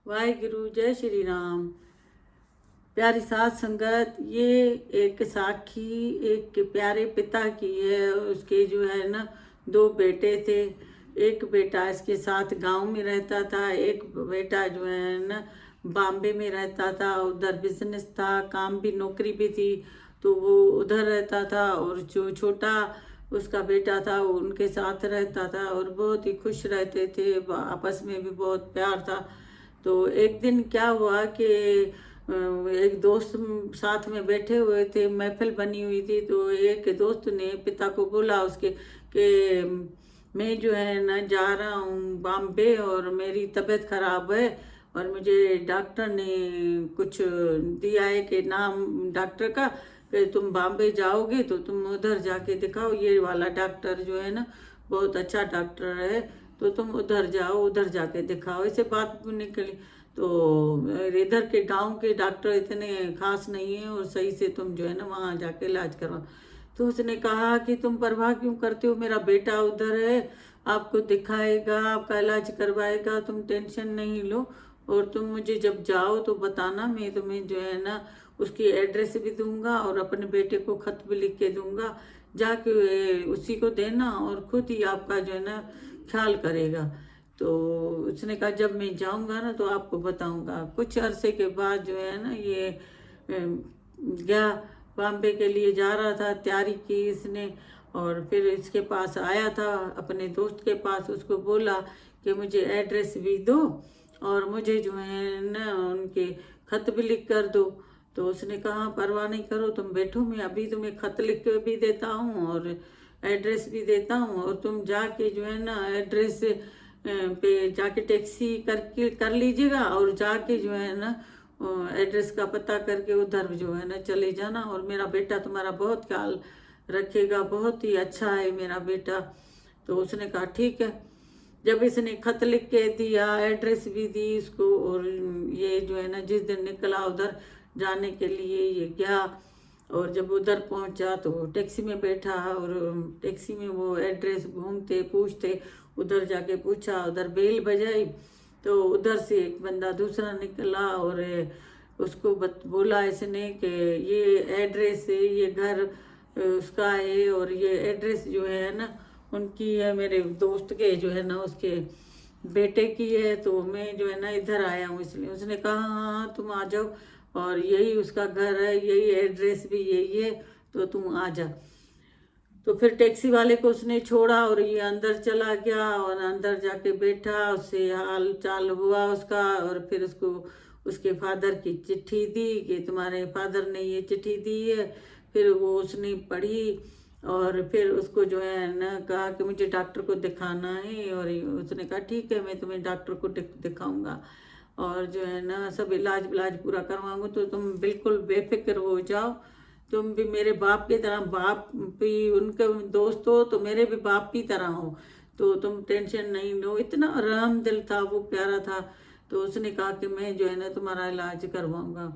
वाहिगुरु जय श्री राम। प्यारी साध संगत, ये एक साखी एक प्यारे पिता की है। उसके जो है ना दो बेटे थे। एक बेटा इसके साथ गांव में रहता था, एक बेटा जो है ना बॉम्बे में रहता था। उधर बिजनेस था, काम भी, नौकरी भी थी, तो वो उधर रहता था। और जो छोटा उसका बेटा था वो उनके साथ रहता था और बहुत ही खुश रहते थे, आपस में भी बहुत प्यार था। तो एक दिन क्या हुआ कि एक दोस्त साथ में बैठे हुए थे, महफिल बनी हुई थी। तो एक दोस्त ने पिता को बोला उसके कि मैं जो है ना जा रहा हूँ बॉम्बे और मेरी तबीयत खराब है और मुझे डॉक्टर ने कुछ दिया है कि नाम डॉक्टर का, कि तुम बॉम्बे जाओगे तो तुम उधर जाके दिखाओ। ये वाला डॉक्टर जो है ना बहुत अच्छा डॉक्टर है, तो तुम उधर जाओ, उधर जाके दिखाओ। ऐसे बात निकली। तो इधर के गांव के डॉक्टर इतने खास नहीं है और सही से तुम जो है ना वहाँ जाके इलाज करवा। तो उसने कहा कि तुम परवाह क्यों करते हो, मेरा बेटा उधर है, आपको दिखाएगा, आपका इलाज करवाएगा, तुम टेंशन नहीं लो। और तुम मुझे जब जाओ तो बताना, मैं तुम्हें जो है ना उसकी एड्रेस भी दूंगा और अपने बेटे को खत भी लिख के दूंगा, जाके उसी को देना और खुद ही आपका जो है ना ख्याल करेगा। तो उसने कहा जब मैं जाऊंगा ना तो आपको बताऊंगा। कुछ अरसे के बाद जो है ना ये गया बॉम्बे के लिए, जा रहा था, तैयारी की इसने। और फिर इसके पास आया था, अपने दोस्त के पास, उसको बोला कि मुझे एड्रेस भी दो और मुझे जो है ना उनके खत भी लिख कर दो। तो उसने कहा परवाह नहीं करो, तुम बैठो, मैं अभी तुम्हें खत लिख के भी देता हूँ और एड्रेस भी देता हूँ। और तुम जाके जो है ना एड्रेस पे जाके टैक्सी करके कर लीजिएगा और जाके जो है ना एड्रेस का पता करके उधर जो है ना चले जाना। और मेरा बेटा तुम्हारा बहुत ख्याल रखेगा, बहुत ही अच्छा है मेरा बेटा। तो उसने कहा ठीक है। जब इसने खत लिख के दिया, एड्रेस भी दी इसको, और ये जो है ना जिस दिन निकला उधर जाने के लिए ये गया। और जब उधर पहुंचा तो टैक्सी में बैठा और टैक्सी में वो एड्रेस घूमते पूछते, उधर जाके पूछा, उधर बेल बजाई। तो उधर से एक बंदा दूसरा निकला और उसको बोला इसने कि ये एड्रेस है, ये घर उसका है और ये एड्रेस जो है ना उनकी है, मेरे दोस्त के जो है ना उसके बेटे की है। तो मैं जो है ना इधर आया हूँ इसलिए। उसने कहा हाँ हाँ तुम आ जाओ, और यही उसका घर है, यही एड्रेस भी यही है, तो तुम आ जा। तो फिर टैक्सी वाले को उसने छोड़ा और ये अंदर चला गया और अंदर जाके बैठा, उससे हाल चाल हुआ उसका। और फिर उसको उसके फादर की चिट्ठी दी कि तुम्हारे फादर ने ये चिट्ठी दी है। फिर वो उसने पढ़ी और फिर उसको जो है ना कहा कि मुझे डॉक्टर को दिखाना है। और उसने कहा ठीक है, मैं तुम्हें डॉक्टर को दिखाऊंगा और जो है ना सब इलाज विलाज पूरा करवाऊंगा, तो तुम बिल्कुल बेफिक्र हो जाओ। तुम भी मेरे बाप की तरह, बाप भी उनके दोस्त हो तो मेरे भी बाप की तरह हो, तो तुम टेंशन नहीं लो। इतना रहम दिल था वो, प्यारा था। तो उसने कहा कि मैं जो है ना तुम्हारा इलाज करवाऊंगा।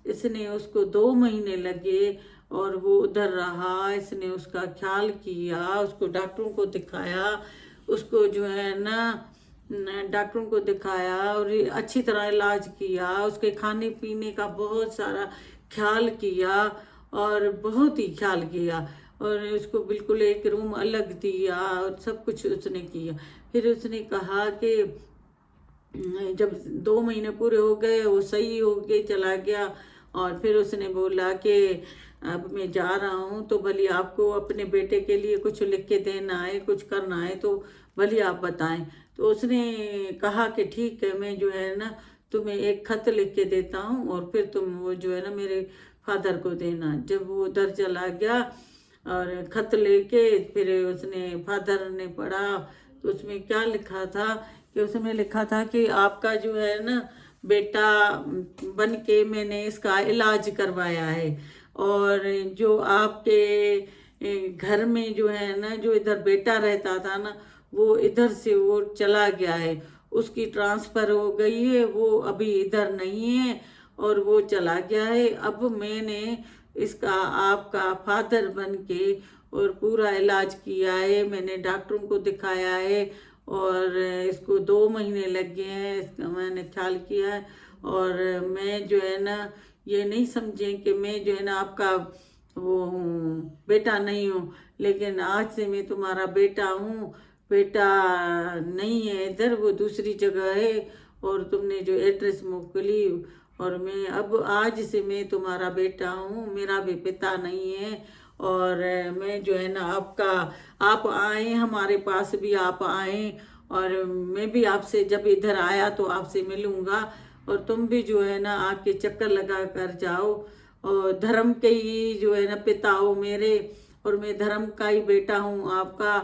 इसने उसको 2 महीने लगे और वो उधर रहा। इसने उसका ख्याल किया, उसको डॉक्टरों को दिखाया, उसको जो है ना डॉक्टरों को दिखाया और अच्छी तरह इलाज किया, उसके खाने पीने का बहुत सारा ख्याल किया और बहुत ही ख्याल किया। और उसको बिल्कुल एक रूम अलग दिया और सब कुछ उसने किया। फिर उसने कहा कि जब 2 महीने पूरे हो गए, वो सही हो के चला गया। और फिर उसने बोला कि अब मैं जा रहा हूँ, तो भली आपको अपने बेटे के लिए कुछ लिख के देना है, कुछ करना है तो भली आप बताएं। तो उसने कहा कि ठीक है, मैं जो है ना तुम्हें एक खत लिख के देता हूँ और फिर तुम वो जो है ना मेरे फादर को देना। जब वो उधर चला गया और खत लेके फिर उसने फादर ने पढ़ा, तो उसमें क्या लिखा था कि उसमें लिखा था कि आपका जो है ना बेटा बन के मैंने इसका इलाज करवाया है। और जो आपके घर में जो है ना जो इधर बेटा रहता था ना, वो इधर से वो चला गया है, उसकी ट्रांसफर हो गई है, वो अभी इधर नहीं है और वो चला गया है। अब मैंने इसका आपका फादर बन के और पूरा इलाज किया है, मैंने डॉक्टरों को दिखाया है और इसको 2 महीने लग गए हैं, इसका मैंने ख्याल किया है। और मैं जो है ना ये नहीं समझें कि मैं जो है ना आपका वो हूँ, बेटा नहीं हूँ, लेकिन आज से मैं तुम्हारा बेटा हूँ। बेटा नहीं है इधर, वो दूसरी जगह है, और तुमने जो एड्रेस मोकली, और मैं अब आज से मैं तुम्हारा बेटा हूँ, मेरा भी पिता नहीं है। और मैं जो है ना आपका, आप आए हमारे पास भी आप आए, और मैं भी आपसे जब इधर आया तो आपसे मिलूंगा, और तुम भी जो है ना आके चक्कर लगा कर जाओ। और धर्म के ही जो है ना पिता हो मेरे, और मैं धर्म का ही बेटा हूँ आपका।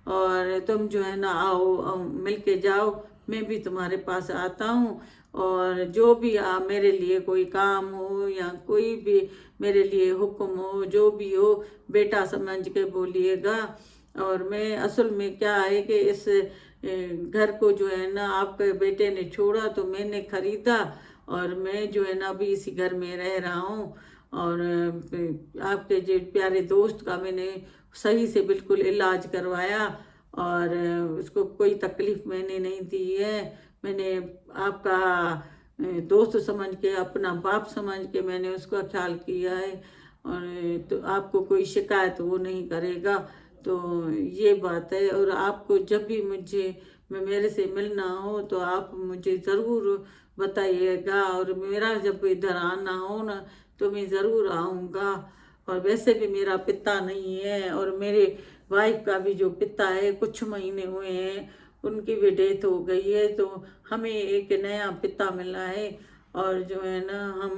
और तुम जो है ना आओ, मिल के जाओ, मैं भी तुम्हारे पास आता हूँ। और जो भी मेरे लिए कोई काम हो या कोई भी मेरे लिए हुक्म हो, जो भी हो, बेटा समझ के बोलिएगा। और मैं असल में क्या है कि इस घर को जो है ना आपके बेटे ने छोड़ा तो मैंने खरीदा, और मैं जो है ना अभी इसी घर में रह रहा हूँ। और आपके जो प्यारे दोस्त का मैंने सही से बिल्कुल इलाज करवाया, और उसको कोई तकलीफ मैंने नहीं दी है। मैंने आपका दोस्त समझ के, अपना बाप समझ के मैंने उसका ख्याल किया है, और तो आपको कोई शिकायत वो नहीं करेगा। तो ये बात है। और आपको जब भी मेरे से मिलना हो तो आप मुझे ज़रूर बताइएगा, और मेरा जब इधर आना हो ना तो मैं ज़रूर आऊँगा। और वैसे भी मेरा पिता नहीं है, और मेरे वाइफ का भी जो पिता है कुछ महीने हुए हैं उनकी भी डेथ हो गई है, तो हमें एक नया पिता मिला है। और जो है ना हम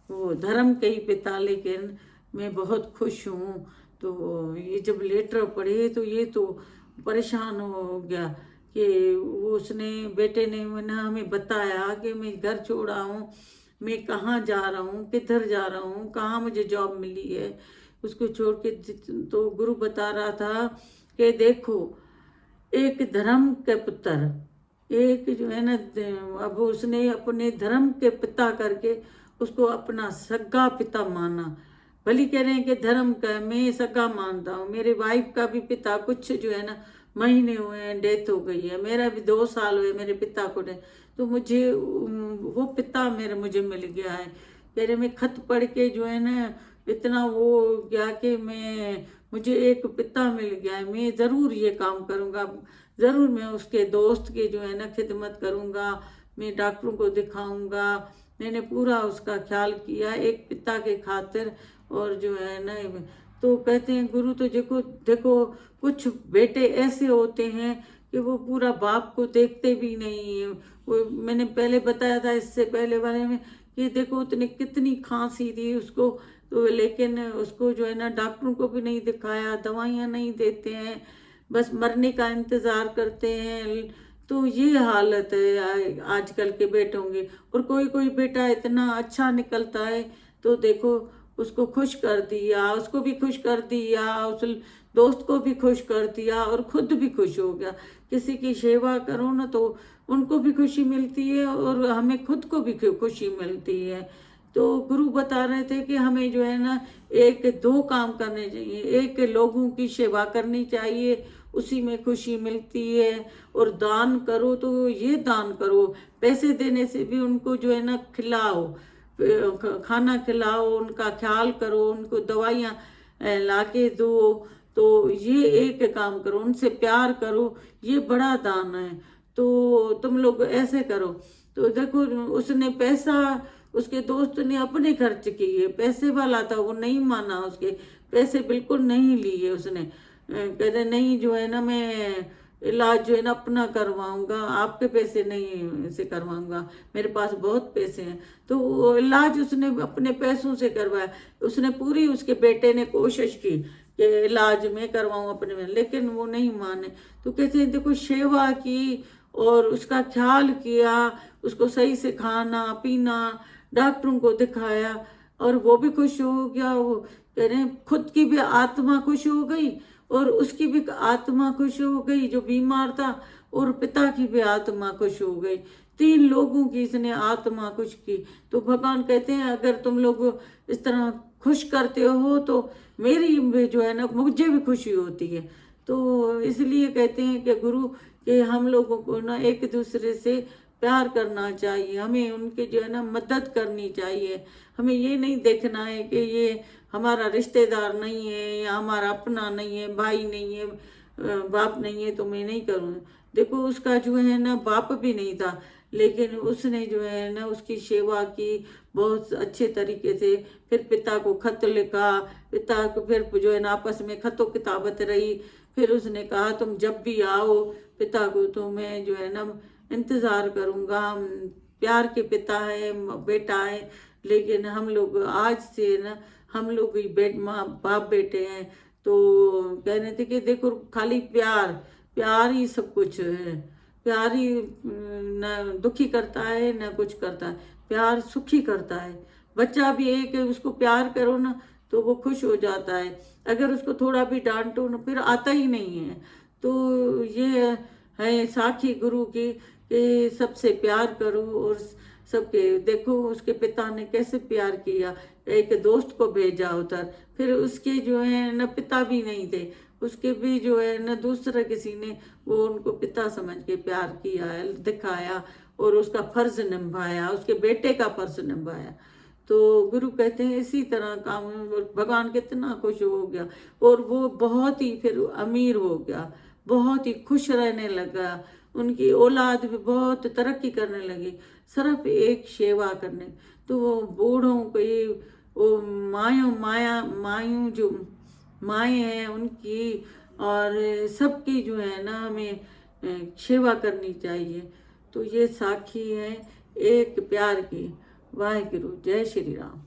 वो धर्म के ही पिता, लेकिन मैं बहुत खुश हूँ। तो ये जब लेटर पढ़े तो ये तो परेशान हो गया कि उसने बेटे ने मैंने हमें बताया कि मैं घर छोड़ा हूँ, मैं कहाँ जा रहा हूँ, किधर जा रहा हूँ, कहाँ मुझे जॉब मिली है, उसको छोड़ के। तो गुरु बता रहा था कि देखो, एक धर्म के पुत्र, एक जो है ना अब उसने अपने धर्म के पिता करके उसको अपना सगा पिता माना। भली कह रहे हैं कि धर्म का मैं सगा मानता हूँ, मेरे वाइफ का भी पिता कुछ जो है ना महीने हुए हैं डेथ हो गई है, मेरा भी 2 साल हुए मेरे पिता को तो मुझे वो पिता मेरे मुझे मिल गया है। कह रहे मैं खत पढ़ के जो है ना इतना वो गया कि मुझे एक पिता मिल गया है, मैं ज़रूर ये काम करूँगा, ज़रूर मैं उसके दोस्त की जो है ना खिदमत करूँगा, मैं डॉक्टरों को दिखाऊँगा। मैंने पूरा उसका ख्याल किया एक पिता के खातिर। और जो है ना तो कहते हैं गुरु, तो देखो देखो कुछ बेटे ऐसे होते हैं कि वो पूरा बाप को देखते भी नहीं है। वो मैंने पहले बताया था इससे पहले वाले में कि देखो उतने कितनी खांसी थी उसको, तो लेकिन उसको जो है ना डॉक्टरों को भी नहीं दिखाया, दवाइयाँ नहीं देते हैं, बस मरने का इंतज़ार करते हैं। तो ये हालत है आजकल के बेटों की। और कोई कोई बेटा इतना अच्छा निकलता है तो देखो उसको खुश कर दिया, उसको भी खुश कर दिया, उस दोस्त को भी खुश कर दिया, और खुद भी खुश हो गया। किसी की सेवा करो ना तो उनको भी खुशी मिलती है, और हमें खुद को भी खुशी मिलती है। तो गुरु बता रहे थे कि हमें जो है ना एक दो काम करने चाहिए, एक लोगों की सेवा करनी चाहिए, उसी में खुशी मिलती है। और दान करो तो ये दान करो, पैसे देने से भी उनको जो है ना खिलाओ, खाना खिलाओ, उनका ख्याल करो, उनको दवाइयाँ ला के दो। तो ये एक काम करो, उनसे प्यार करो, ये बड़ा दान है। तो तुम लोग ऐसे करो। तो देखो उसने पैसा, उसके दोस्त ने अपने खर्च किए, पैसे वाला था वो नहीं माना, उसके पैसे बिल्कुल नहीं लिए उसने। कहते नहीं जो है ना मैं इलाज जो है ना अपना करवाऊंगा, आपके पैसे नहीं से करवाऊंगा, मेरे पास बहुत पैसे हैं। तो वो इलाज उसने अपने पैसों से करवाया। उसने पूरी, उसके बेटे ने कोशिश की कि इलाज में करवाऊं अपने में, लेकिन वो नहीं माने। तो कहते हैं देखो सेवा की और उसका ख्याल किया, उसको सही से खाना पीना, डॉक्टरों को दिखाया, और वो भी खुश हो गया। वो कह रहे हैं खुद की भी आत्मा खुश हो गई, और उसकी भी आत्मा खुश हो गई जो बीमार था, और पिता की भी आत्मा खुश हो गई। 3 लोगों की इसने आत्मा खुश की। तो भगवान कहते हैं अगर तुम लोग इस तरह खुश करते हो तो मेरी भी जो है ना मुझे भी खुशी होती है। तो इसलिए कहते हैं कि गुरु कि हम लोगों को ना एक दूसरे से प्यार करना चाहिए, हमें उनके जो है ना मदद करनी चाहिए। हमें ये नहीं देखना है कि ये हमारा रिश्तेदार नहीं है या हमारा अपना नहीं है, भाई नहीं है, बाप नहीं है, तो मैं नहीं करूँ। देखो उसका जो है ना बाप भी नहीं था, लेकिन उसने जो है ना उसकी सेवा की बहुत अच्छे तरीके से। फिर पिता को खत लिखा, पिता को फिर जो है ना आपस में खतों किताबत रही। फिर उसने कहा तुम जब भी आओ पिता को तो मैं जो है ना इंतज़ार करूँगा। हम प्यार के पिता है, बेटा है, लेकिन हम लोग आज से ना हम लोग ही माँ बाप बेटे हैं। तो कह रहे थे कि देखो खाली प्यार, प्यार ही सब कुछ है। प्यार ही न दुखी करता है न कुछ करता है, प्यार सुखी करता है। बच्चा भी है कि उसको प्यार करो ना तो वो खुश हो जाता है, अगर उसको थोड़ा भी डांटो ना फिर आता ही नहीं है। तो ये है साखी गुरु की कि सबसे प्यार करो और सबके देखो उसके पिता ने कैसे प्यार किया। एक दोस्त को भेजा उधर, फिर उसके जो है न पिता भी नहीं थे, उसके भी जो है न दूसरा किसी ने वो उनको पिता समझ के प्यार किया है, दिखाया और उसका फर्ज निभाया, उसके बेटे का फर्ज निभाया। तो गुरु कहते हैं इसी तरह काम भगवान कितना खुश हो गया और वो बहुत ही फिर अमीर हो गया, बहुत ही खुश रहने लगा। उनकी औलाद भी बहुत तरक्की करने लगी सिर्फ एक सेवा करने। तो वो बूढ़ों को ये वो मायूं जो माएँ हैं उनकी और सबकी जो है ना हमें सेवा करनी चाहिए। तो ये साखी है एक प्यार की। वाहिगुरु, जय श्री राम।